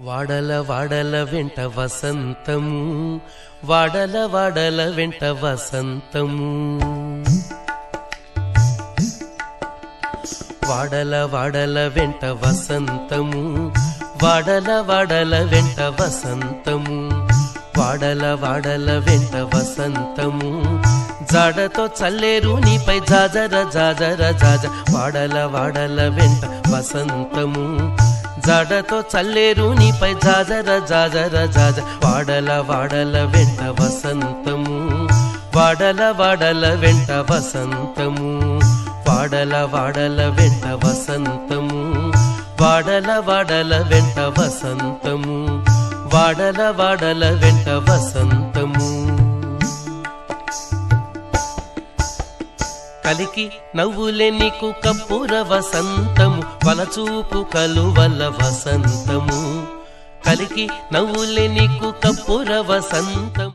వాడల వాడల వెంట వసంతము, వాడల వాడల వెంట వసంతము, వాడల వాడల వెంట వసంతము, వాడల వాడల వెంట వసంతము, వాడల వాడల వెంట వసంతము, జాడతో చల్లేరు నీపై జాజర జాజర జాజ, వాడల వాడల వెంట వసంతము, జాడతో చల్లేరు నీపై జాజర జాజర జాజ, వాడల వాడల వెంట వసంతము, వాడల వాడల వెంట వసంతము, వాడల వాడల వెంట వసంతము, వాడల వాడల వెంట వసంతము, వాడల వాడల వెంట వసంతము. కలికి నవ్వులే నీకు కప్పుర వసంతము, వలచూపు కలువల వసంతము, కలికి నవ్వులే నీకు కప్పుర వసంతము.